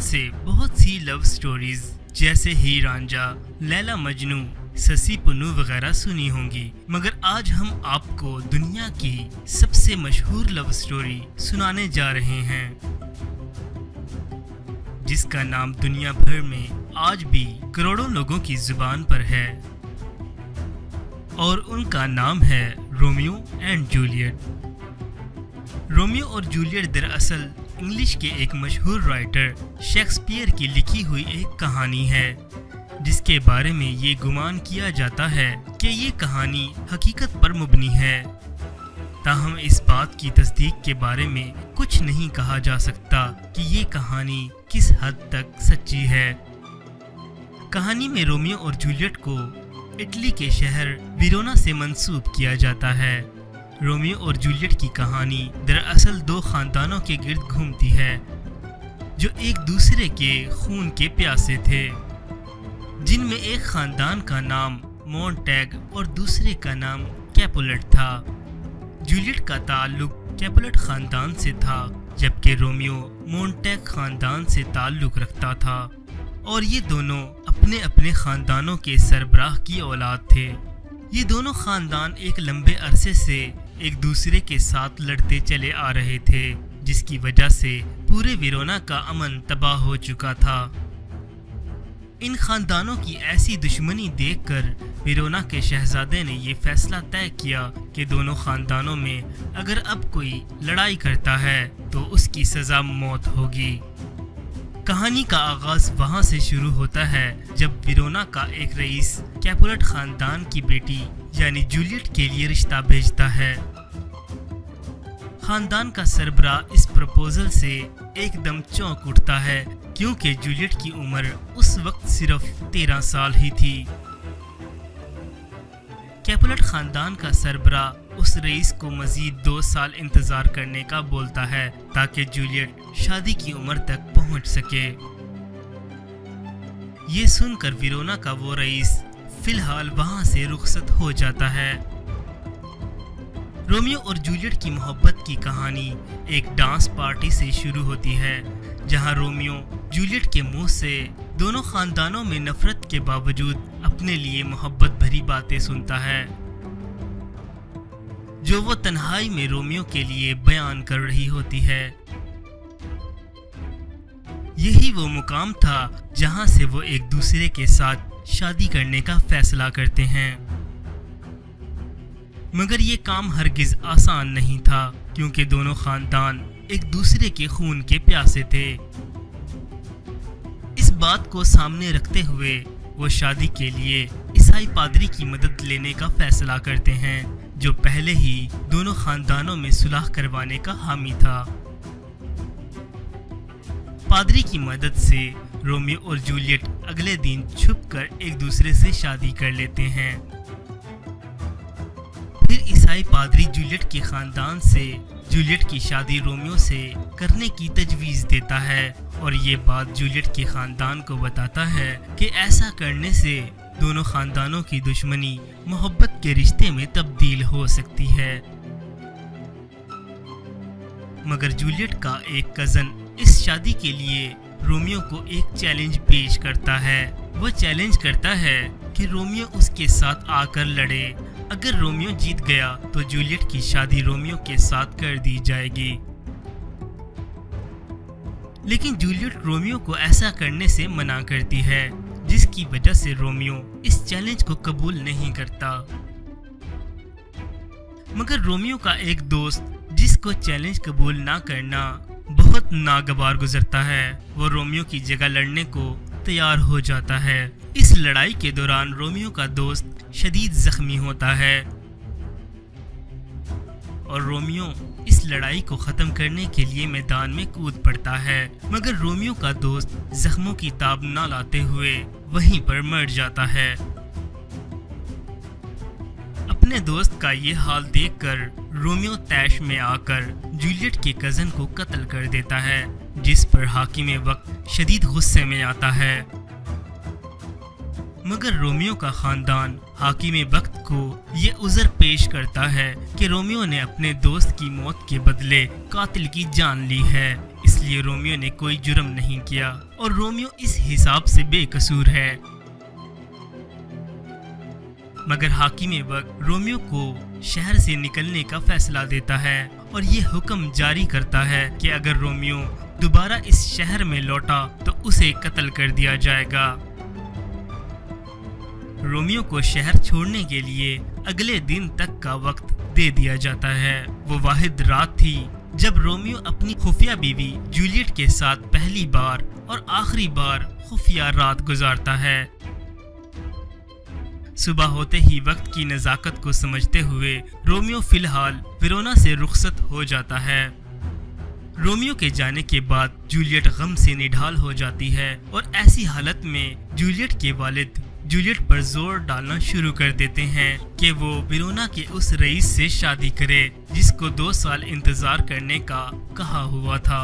से बहुत सी love stories जैसे हीर रांझा, लैला मजनू, ससी पुन्नू वगैरह सुनी होंगी, मगर आज हम आपको दुनिया की सबसे मशहूर लव स्टोरी सुनाने जा रहे हैं, जिसका नाम दुनिया भर में आज भी करोड़ों लोगों की जुबान पर है और उनका नाम है रोमियो एंड जूलियट। रोमियो और जूलियट दरअसल इंग्लिश के एक मशहूर राइटर शेक्सपियर की लिखी हुई एक कहानी है, जिसके बारे में ये गुमान किया जाता है कि ये कहानी हकीकत पर मुबनी है। ताहम इस बात की तस्दीक के बारे में कुछ नहीं कहा जा सकता कि ये कहानी किस हद तक सच्ची है। कहानी में रोमियो और जूलियट को इटली के शहर वेरोना से मंसूब किया जाता है। रोमियो और जूलियट की कहानी दरअसल दो खानदानों के गिर्द घूमती है, जो एक दूसरे के खून के प्यासे थे, जिनमें एक खानदान का नाम मोंटैग और दूसरे का नाम कैपुलेट था। जूलियट का ताल्लुक कैपुलेट खानदान से था, जबकि रोमियो मोंटैग खानदान से ताल्लुक रखता था, और ये दोनों अपने अपने खानदानों के सरबराह की औलाद थे। ये दोनों खानदान एक लंबे अरसे से एक दूसरे के साथ लड़ते चले आ रहे थे, जिसकी वजह से पूरे वेरोना का अमन तबाह हो चुका था। इन खानदानों की ऐसी दुश्मनी देखकर वेरोना के शहजादे ने ये फैसला तय किया कि दोनों खानदानों में अगर अब कोई लड़ाई करता है तो उसकी सज़ा मौत होगी। कहानी का आगाज वहां से शुरू होता है जब वेरोना का एक रईस कैपुलेट खानदान की बेटी यानी जूलियट के लिए रिश्ता भेजता है। खानदान का सरबराह इस प्रपोजल से एकदम चौंक उठता है, क्योंकि जूलियट की उम्र उस वक्त सिर्फ 13 साल ही थी। कैपुलेट खानदान का सरबराह उस रईस को मजीद 2 साल इंतजार करने का बोलता है, ताकि जूलियट शादी की उम्र तक पहुंच सके। ये सुनकर वेरोना का वो रईस फिलहाल वहां से रुखसत हो जाता है। रोमियो और जूलियट की मोहब्बत की कहानी एक डांस पार्टी से शुरू होती है, जहां रोमियो जूलियट के मुंह से दोनों खानदानों में नफरत के बावजूद अपने लिए मोहब्बत भरी बातें सुनता है, जो वो तन्हाई में रोमियो के लिए बयान कर रही होती है। यही वो मुकाम था जहां से वो एक दूसरे के साथ शादी करने का फैसला करते हैं, मगर ये काम हरगिज आसान नहीं था, क्योंकि दोनों खानदान एक दूसरे के खून के प्यासे थे। इस बात को सामने रखते हुए वो शादी के लिए ईसाई पादरी की मदद लेने का फैसला करते हैं, जो पहले ही दोनों खानदानों में सुलह करवाने का हामी था। पादरी की मदद से रोमियो और जूलियट अगले दिन छुपकर एक दूसरे से शादी कर लेते हैं। फिर ईसाई पादरी जूलियट के खानदान से जूलियट की शादी रोमियो से करने की तजवीज़ देता है, और ये बात जूलियट के खानदान को बताता है कि ऐसा करने से दोनों खानदानों की दुश्मनी मोहब्बत के रिश्ते में तब्दील हो सकती है। मगर जूलियट का एक कज़न इस शादी के लिए रोमियो को एक चैलेंज पेश करता है। वो चैलेंज करता है कि रोमियो उसके साथ आकर लड़े। अगर रोमियो जीत गया तो जूलियट की शादी रोमियो के साथ कर दी जाएगी। लेकिन जूलियट रोमियो को ऐसा करने से मना करती है, जिसकी वजह से रोमियो इस चैलेंज को कबूल नहीं करता। मगर रोमियो का एक दोस्त, जिसको चैलेंज कबूल ना करना बहुत नागवार गुजरता है, वो रोमियो की जगह लड़ने को तैयार हो जाता है। इस लड़ाई के दौरान रोमियो का दोस्त शदीद जख्मी होता है, और रोमियो इस लड़ाई को ख़त्म करने के लिए मैदान में कूद पड़ता है, मगर रोमियो का दोस्त जख्मों की ताब न लाते हुए वहीं पर मर जाता है। अपने दोस्त का ये हाल देखकर रोमियो तैश में आकर जूलियट के कज़न को कत्ल कर देता है, जिस पर हाकिम वक्त शदीद गुस्से में आता है। मगर रोमियो का खानदान हाकिम वक्त को ये उज़र पेश करता है कि रोमियो ने अपने दोस्त की मौत के बदले कातिल की जान ली है, इसलिए اس لیے رومیو نے کوई जुर्म नहीं किया और रोमियो इस हिसाब से बेकसूर है। मगर हाकिम वक्त रोमियो को शहर से निकलने का फैसला देता है और ये हुक्म जारी करता है कि अगर रोमियो दोबारा इस शहर में लौटा तो उसे कत्ल कर दिया जाएगा। रोमियो को शहर छोड़ने के लिए अगले दिन तक का वक्त दे दिया जाता है। वो वाहिद रात थी जब रोमियो अपनी खुफिया बीवी जूलियट के साथ पहली बार और आखिरी बार खुफिया रात गुजारता है। सुबह होते ही वक्त की नज़ाकत को समझते हुए रोमियो फिलहाल वेरोना से रुखसत हो जाता है। रोमियो के जाने के बाद जूलियट गम से निढाल हो जाती है और ऐसी हालत में जूलियट के वालिद जूलियट पर जोर डालना शुरू कर देते हैं कि वो वेरोना के उस रईस से शादी करे जिसको 2 साल इंतजार करने का कहा हुआ था।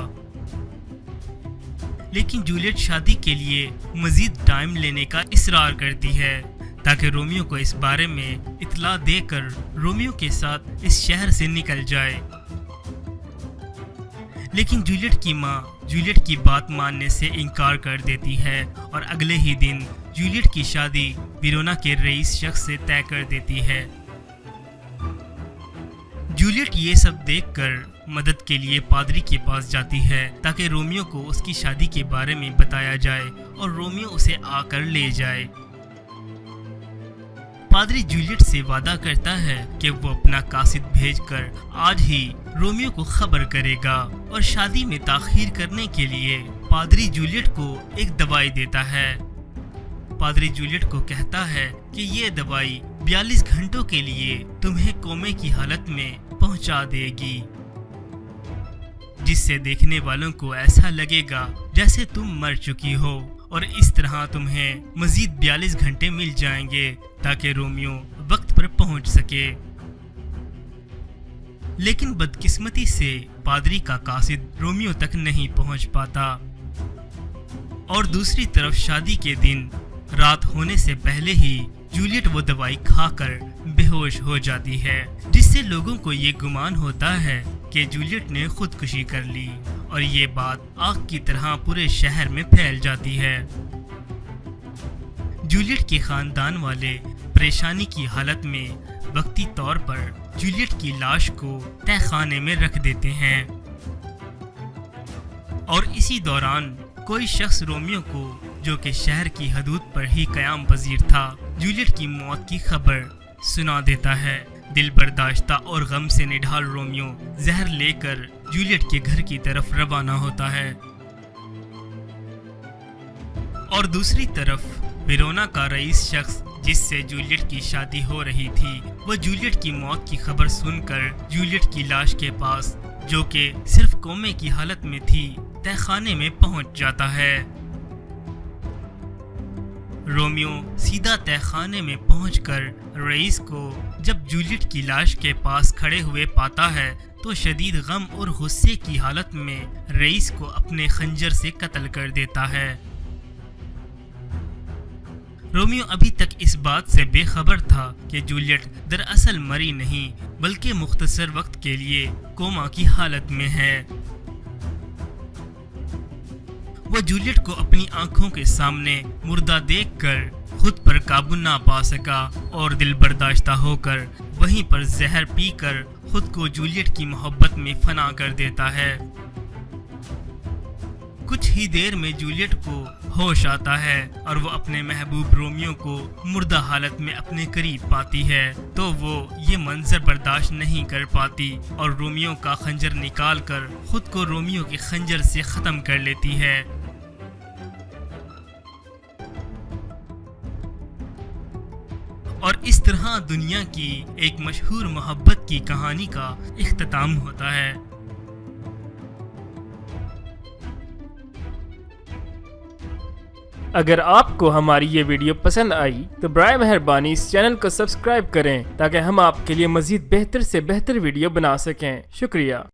लेकिन जूलियट शादी के लिए मजीद टाइम लेने का इसरार करती है ताकि रोमियो को इस बारे में इत्तला देकर रोमियो के साथ इस शहर से निकल जाए। लेकिन जूलियट की माँ जूलियट की बात मानने से इनकार कर देती है और अगले ही दिन जूलियट की शादी वेरोना के रईस शख्स से तय कर देती है। जूलियट ये सब देखकर मदद के लिए पादरी के पास जाती है ताकि रोमियो को उसकी शादी के बारे में बताया जाए और रोमियो उसे आकर ले जाए। पादरी जूलियट से वादा करता है कि वो अपना कासिद भेजकर आज ही रोमियो को खबर करेगा और शादी में ताखीर करने के लिए पादरी जूलियट को एक दवाई देता है। पादरी जूलियट को कहता है कि ये दवाई 42 घंटों के लिए तुम्हें कोमे की हालत में पहुंचा देगी, जिससे देखने वालों को ऐसा लगेगा जैसे तुम मर चुकी हो और इस तरह तुम्हें मजीद 42 घंटे मिल जाएंगे ताकि रोमियो वक्त पर पहुंच सके। लेकिन बदकिस्मती से पादरी का कासिद रोमियो तक नहीं पहुंच पाता और दूसरी तरफ शादी के दिन रात होने से पहले ही जूलियट वो दवाई खाकर बेहोश हो जाती है, जिससे लोगों को ये गुमान होता है कि जूलियट ने खुदकुशी कर ली और ये बात आग की तरह पूरे शहर में फैल जाती है। जूलियट के खानदान वाले परेशानी की हालत में वक्ती तौर पर जूलियट की लाश को तहखाने में रख देते हैं और इसी दौरान कोई शख्स रोमियो को, जो कि शहर की हदूद पर ही कयाम पजीर था, जूलियट की मौत की खबर सुना देता है। दिल बर्दाश्ता और गम से निढाल रोमियो जहर लेकर जूलियट के घर की तरफ रवाना होता है और दूसरी तरफ वेरोना का रईस शख्स जिससे जूलियट की शादी हो रही थी, वो जूलियट की मौत की खबर सुनकर जूलियट की लाश के पास, जो कि सिर्फ कोमे की हालत में थी, तहखाने में पहुंच जाता है। रोमियो सीधा तहखाने में पहुंचकर रईस को जब जूलियट की लाश के पास खड़े हुए पाता है तो शदीद गम और गुस्से की हालत में रईस को अपने खंजर से कत्ल कर देता है। रोमियो अभी तक इस बात से बेखबर था कि जूलियट दरअसल मरी नहीं बल्कि मुख्तसर वक्त के लिए कोमा की हालत में है। वो जूलियट को अपनी आंखों के सामने मुर्दा देखकर खुद पर काबू ना पा सका और दिल बर्दाश्ता होकर वहीं पर जहर पीकर खुद को जूलियट की मोहब्बत में फना कर देता है। कुछ ही देर में जूलियट को होश आता है और वो अपने महबूब रोमियो को मुर्दा हालत में अपने करीब पाती है, तो वो ये मंजर बर्दाश्त नहीं कर पाती और रोमियो का खंजर निकालकर खुद को रोमियो के खंजर से ख़त्म कर लेती है। और इस तरह दुनिया की एक मशहूर मोहब्बत की कहानी का इख्तिताम होता है। अगर आपको हमारी ये वीडियो पसंद आई तो बराए मेहरबानी इस चैनल को सब्सक्राइब करें ताकि हम आपके लिए मज़ीद बेहतर से बेहतर वीडियो बना सकें। शुक्रिया।